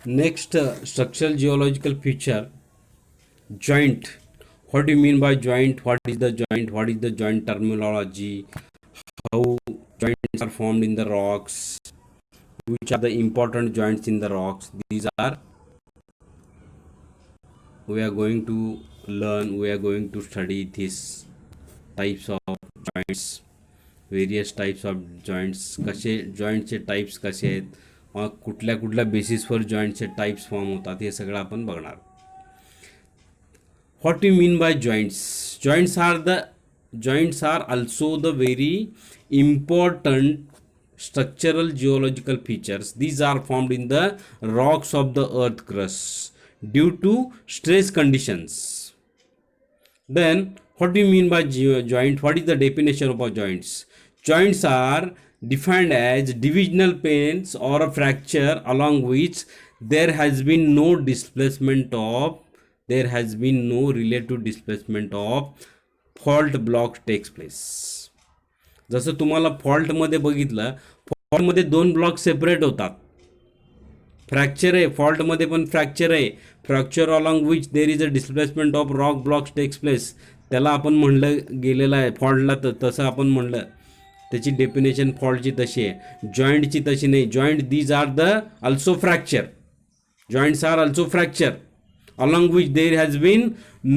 Next, structural geological feature, joint. What do you mean by joint? What is the joint? What is the joint terminology? How joints are formed in the rocks? Which are the important joints in the rocks? These are we are going to learn. We are going to study these types of joints, various types of joints, कसे जॉईंटचे types कसे आहेत, कुठल्या कुठल्या बेसिसवर जॉईंटचे types form होतात हे सगळं आपण बघणार. What do you mean by joints? Joints are also the very important structural geological features. These are formed in the rocks of the earth crust due to stress conditions. Then what do you mean by joint? What is the definition of joints? Joints are defined as divisional planes or a fracture along which there has been no relative displacement of fault block takes place. जसं तुम्हाला फॉल्टमध्ये बघितलं, फॉल्टमध्ये दोन block separate होतात. Fracture आहे, फॉल्टमध्ये पण फ्रॅक्चर आहे. Fracture along which there is a displacement of rock blocks takes place, त्याला आपण म्हणलं गेलेलं आहे फॉल्टला. तसं आपण म्हणलं, त्याची डेफिनेशन फॉल्टची तशी आहे, जॉईंटची तशी नाही. Joint these are the also fracture. Joints are also fracture along which there has been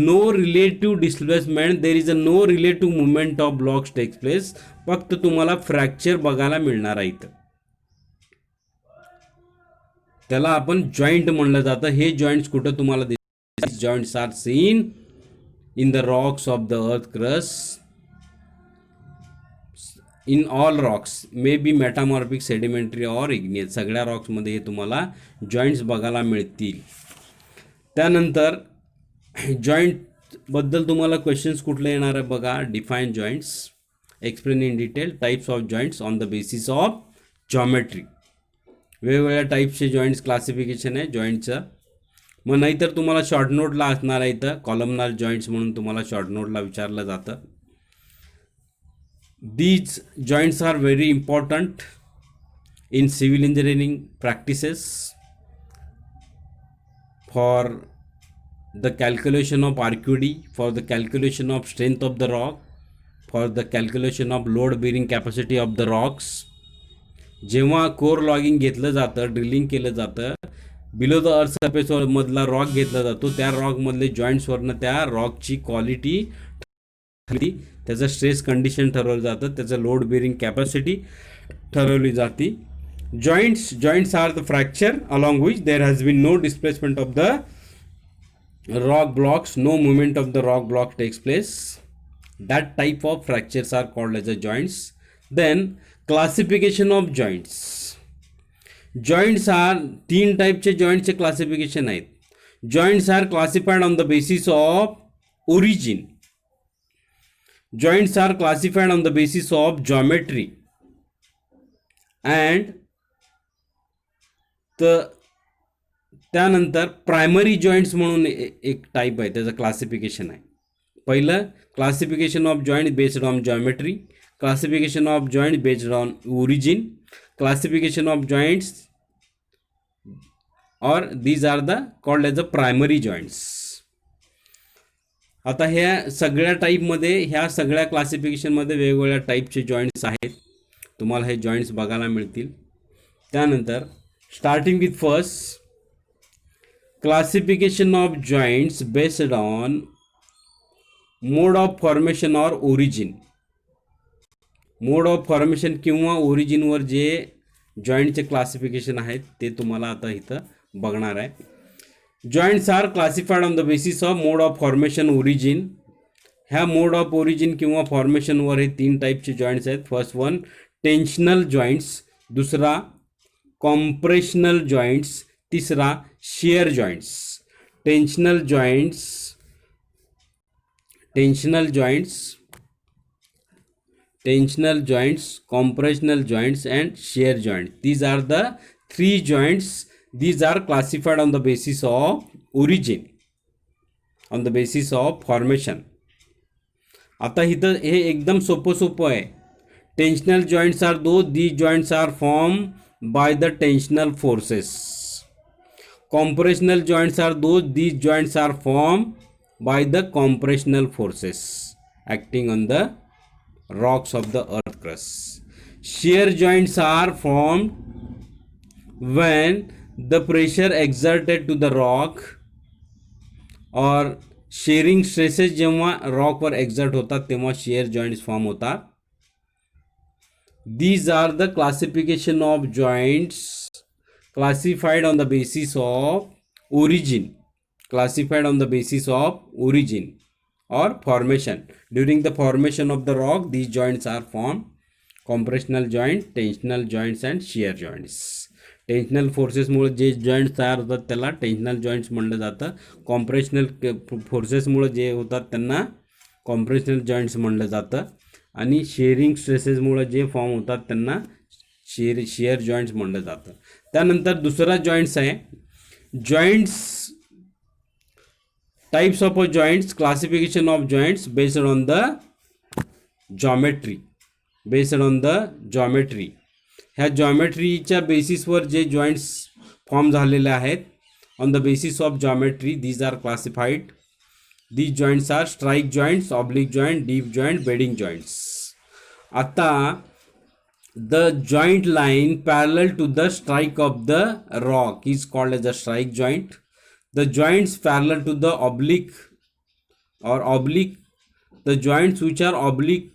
no relative displacement, there is a no relative movement of blocks takes place. फक्त तुम्हाला फ्रॅक्चर बघायला मिळणार आहे, त्याला आपण जॉईंट म्हणलं जातं. हे जॉईंट्स कुठं तुम्हाला दिसतात? Joints are seen in the Roxx of the earth crust, in all Roxx, may be metamorphic, sedimentary और इग्नियस. सगळ्या रॉक्समध्ये हे तुम्हाला जॉईंट्स बघायला मिळतील. त्यानंतर जॉईंटबद्दल तुम्हाला क्वेश्चन्स कुठले येणार आहे बघा. Define joints, explain in detail types of joints on the basis of geometry. वेगवेगळ्या टाईप्सचे जॉईंट्स क्लासिफिकेशन आहे जॉईंटचं. मग नाहीतर तुम्हाला शॉर्ट नोटला असणार आहे इथं कॉलमनार जॉईंट्स म्हणून तुम्हाला शॉर्ट नोटला विचारलं जातं. These joints are very important in civil engineering practices for the calculation of RQD, for the calculation of strength of the rock, for the calculation of load bearing capacity of the rocks. जेव्हा core logging घेतलं जातं, drilling केलं जातं, below the earth surface मधला rock घेतला जातो, त्या रॉकमधले जॉईंट्सवरनं त्या रॉकची क्वालिटी, त्याचं स्ट्रेस कंडिशन ठरवलं जातं, त्याचं लोड बेरिंग कॅपॅसिटी ठरवली जाते. Joints are the fracture along which there has been no displacement of the rock blocks, no movement of the rock block takes place. That type of fractures are called as a joints. Then classification of joints. Joints are तीन टाइपचे जॉइंट्सचे classification आहेत. Joints are classified on the basis of origin. Joints are classified on the basis of geometry. And तर त्यानंतर primary joints म्हणून एक type आहे, त्याचं classification आहे. पहिलं classification of joint based on geometry, classification of joint based on origin, classification of joints, और these are the called as a primary joints. आता ह्या सगळ्या टाईपमध्ये, ह्या सगळ्या क्लासिफिकेशनमध्ये वेगवेगळ्या टाईपचे जॉईंट्स आहेत, तुम्हाला हे जॉईंट्स बघायला मिळतील. त्यानंतर starting with first classification of joints based on mode of formation or origin. Mode of formation किंवा ओरिजिनवर जे जॉईंटचे क्लासिफिकेशन आहेत ते तुम्हाला आता इथं बघणार आहे. Joints are classified on the basis of mode of formation origin. ह्या मोड ऑफ ओरिजिन किंवा फॉर्मेशनवर हे तीन टाईपचे जॉईंट्स आहेत. फर्स्ट वन टेन्शनल जॉईंट्स, दुसरा कॉम्प्रेशनल जॉइंट्स, तीसरा share joints. Tensional joints, compressional joints and shear joint. These are the three joints. These are classified on the basis of origin, on the basis of formation. आता इथं हे एकदम सोपं आहे. Tensional joints are these joints are formed by the tensional forces. Compressional joints are those, these joints are formed by the compressional forces acting on the rocks of the earth crust. Shear joints are formed when the pressure exerted to the rock और sharing stresses जेव्हा रॉकवर exert होतात तेव्हा share joints form होतात. These are the classification of joints classified on the basis of origin, classified on the basis of origin or formation. During the formation of the rock, these joints are formed: compressional joint, tensional joints and shear joints. टेन्शनल फोर्सेसमुळे जे joints तयार होतात त्याला टेन्शनल joints म्हणलं जातं. कॉम्प्रेशनल फोर्सेसमुळे जे होतात त्यांना कॉम्प्रेशनल joints म्हणलं जातं. आणि शेअरिंग स्ट्रेसेसमुळे जे फॉर्म होतात त्यांना शेअर जॉईंट्स म्हणलं जातं. त्यानंतर दुसरा जॉईंट्स आहे joints, types of joints, classification of joints based on the geometry, based on the geometry. ह्या जॉमेट्रीच्या बेसिसवर जे जॉईंट्स फॉर्म झालेले आहेत, on the basis of geometry these are classified. These joints are strike joints, oblique joint, deep joint, bedding joints. आता the joint line parallel to the strike of the rock is called as a strike joint. The joints parallel to the oblique or oblique, the joints which are oblique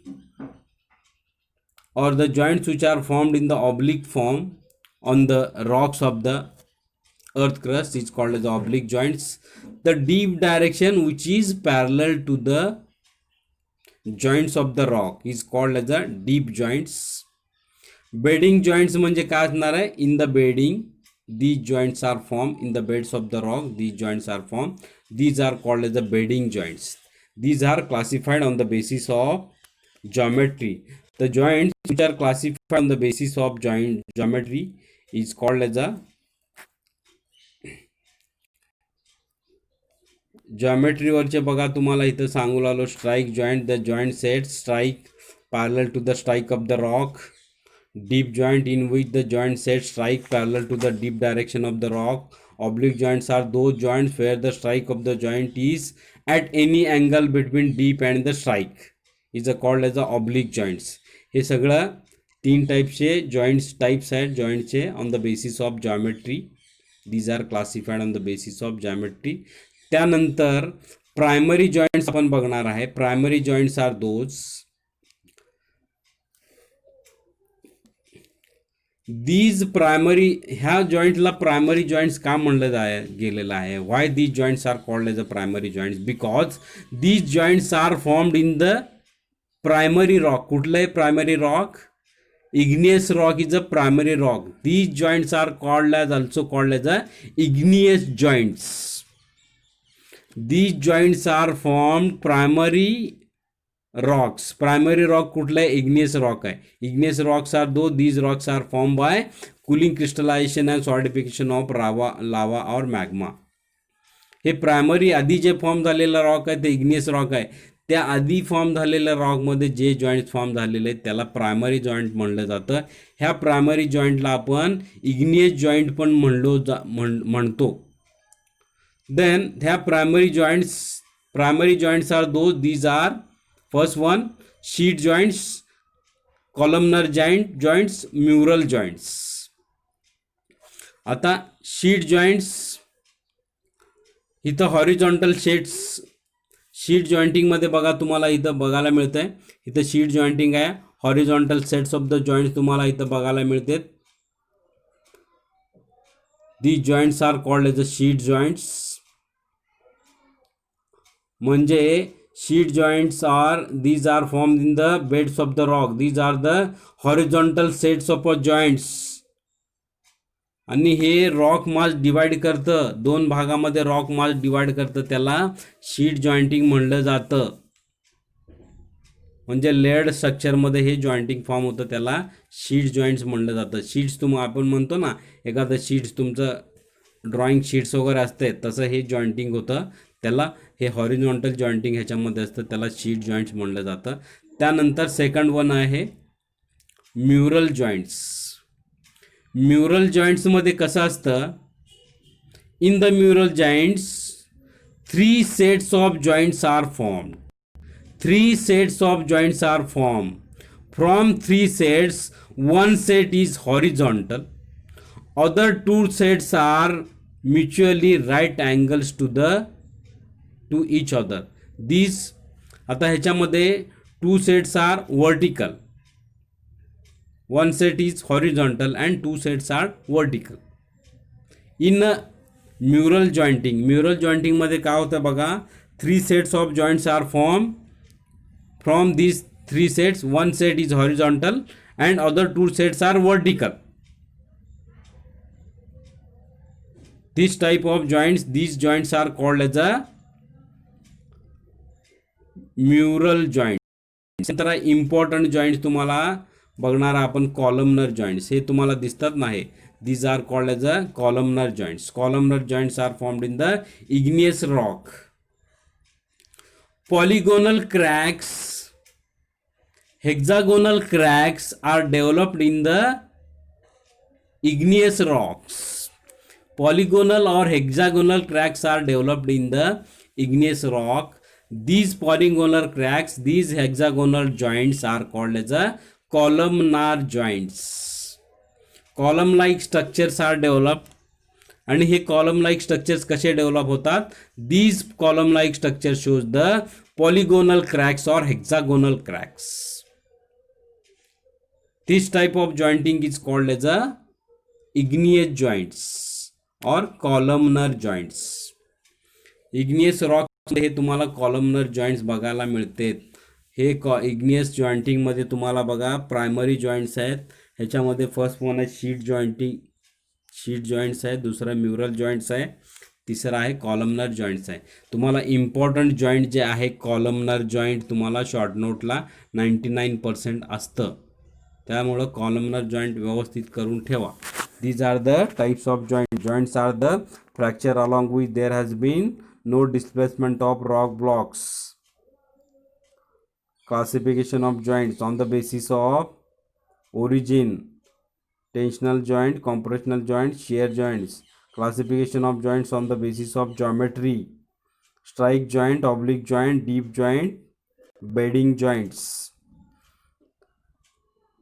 or the joints which are formed in the oblique form on the rocks of the earth crust is called as oblique joints. The deep direction which is parallel to the joints of the rock is called as the deep joints. Bedding joints म्हणजे काय असणार आहे? In the bedding these joints are formed in the beds of the rock, these joints are formed, these are called as the bedding joints. These are classified on the basis of geometry. The joints which are classified on the basis of geometry is called as a जॉमेट्रीवरचे बघा तुम्हाला इथं सांगू लागलो. Strike joint, the joint set strike parallel to the strike of the rock. Dip joint in which the joint set strike parallel to the dip direction of the rock. Oblique joints are those joints where the strike of the joint is at any angle between dip and the strike is a called as a oblique joints. हे सगळं 3 टाईपचे joints types आहेत जॉईंटचे on the basis of geometry. These are classified on the basis of geometry. त्यानंतर primary joints आपण बघणार आहे. Primary joints are those, these primary, ह्या जॉईंटला प्रायमरी जॉईंट्स का म्हणलं गेलेलं आहे? Why these joints are called as a primary joints? Because these joints are formed in the primary rock. कुठलंही primary rock? igneous rock is a primary rock. These joints are called as, also called as a igneous joints. These joints are formed primary rocks. Primary rock कुठला आहे? igneous rock आहे. igneous rocks are those, these rocks are formed by cooling crystallization and solidification of lava or magma. हे primary आधी जे form झालेला rock आहे ते igneous rock आहे. त्या आधी फॉर्म झालेल्या रॉकमध्ये जे जॉईंट्स फॉर्म झालेले आहेत त्याला प्रायमरी जॉईंट म्हणलं जातं. ह्या प्रायमरी जॉईंटला आपण इग्नियस जॉईंट पण म्हणतो. देन ह्या primary joints are those, these are first one sheet joints, columnar joints, mural joints. आता शीट जॉईंट्स, इथं हॉरिझॉन्टल शीट जॉइंटिंगमध्ये बघा तुम्हाला इथं बघायला मिळतं आहे. इथं शीट जॉइंटिंग आहे. Horizontal sets of the joints तुम्हाला इथं बघायला मिळतात. These joints are called as a sheet joints. म्हणजे sheet joints are, these are formed in the beds of the rock. These are the horizontal sets of a joints. आणि हे rock mass divide करतं, 2 भागामध्ये rock mass divide करतं, त्याला sheet jointing म्हणलं जातं. म्हणजे लेअर्ड स्ट्रक्चरमध्ये हे जॉइंटिंग फॉर्म होतं त्याला शीट जॉइंट्स म्हणलं जातं. शीट्स आपण म्हणतो ना एखादं शीट्स तुमचं ड्रॉइंग शीट्स वगैरे असते तसं हे जॉइंटिंग होतं, त्याला हे हॉरिझॉन्टल जॉइंटिंग ह्याच्यामध्ये असतं, त्याला शीट जॉइंट्स म्हणलं जातं. त्यानंतर सेकंड वन आहे म्युरल जॉइंट्स. म्युरल जॉइंट्समध्ये कसं असतं, In the mural joints, three sets of joints are formed. Three sets of joints are formed. From three sets, one set is horizontal. Other two sets are mutually right angles to each other. These आता ह्याच्यामध्ये two sets are vertical. One set is horizontal and two sets are vertical. In mural jointing मध्ये काय होतं बघा, three sets of joints are formed. From these three sets, one set is horizontal and other two sets are vertical. This type of joints, these joints are called as a mural joint. नंतर important joints तुम्हाला बघणार आपण columnar joints, हे तुम्हाला दिसतात नाही. these are called as a columnar joints. Columnar joints are formed in the igneous rock. Polygonal cracks, hexagonal cracks are developed in the igneous rocks. Polygonal or hexagonal cracks are developed in the igneous rock. These polygonal cracks, these hexagonal joints are called as a columnar joints. Column like structures are developed. आणि हे column like structures कसे develop होतात? These column like structures shows the polygonal cracks or hexagonal cracks. This type of jointing is called as a igneous joints or columnar joints. igneous rock हे तुम्हाला columnar joints बघायला मिळते. हे igneous jointing मध्ये तुम्हाला बघा primary joints आहेत. ह्याच्यामध्ये फर्स्ट वन आहे शीट जॉइंट्स आहे, दुसरा म्युरल जॉइंट्स आहे, तिसरा आहे कॉलमनर जॉइंट्स आहे. तुम्हाला इम्पॉर्टंट जॉइंट जे आहे कॉलमनर जॉइंट तुम्हाला शॉर्ट नोटला 99% असतं, त्यामुळं कॉलमनर जॉइंट व्यवस्थित करून ठेवा. These are the types of joints. Joints are the fracture along which there has been no displacement of rock blocks. Classification of joints on the basis of origin: tensional joint, compressional joint, shear joints. Classification of joints on the basis of geometry: strike joint, oblique joint, deep joint, bedding joints.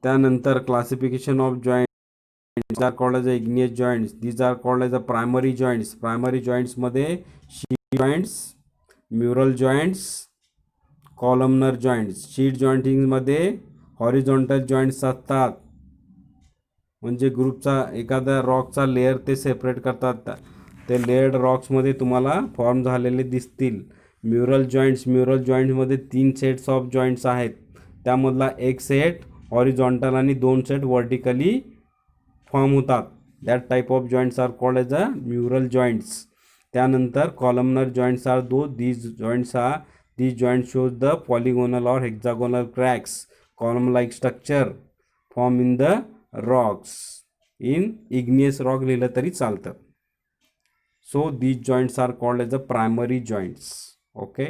त्यानंतर classification of joints, these are called as igneous joints. These are called as the primary joints. Primary joints मध्ये sheet joints, mural joints, columnar joints. sheet jointing मध्ये horizontal joints असतात, म्हणजे ग्रुपचा एखादा रॉकचा layer ते separate करतात, ते लेअर्ड रॉक्स मध्ये तुम्हाला फॉर्म झालेले दिसतील. म्युरल जॉइंट्समध्ये 3 सेट्स ऑफ जॉइंट्स आहेत, त्यामधला एक सेट हॉरिझॉन्टल आणि 2 सेट व्हर्टिकली फॉर्म होतात. That type of joints are called as a mural joints. त्यानंतर columnar joints are these joints shows the polygonal or hexagonal cracks, column like structure form in the rocks. in igneous rock लिहिलं तरी चालतं. So these joints are called as the primary joints. Okay.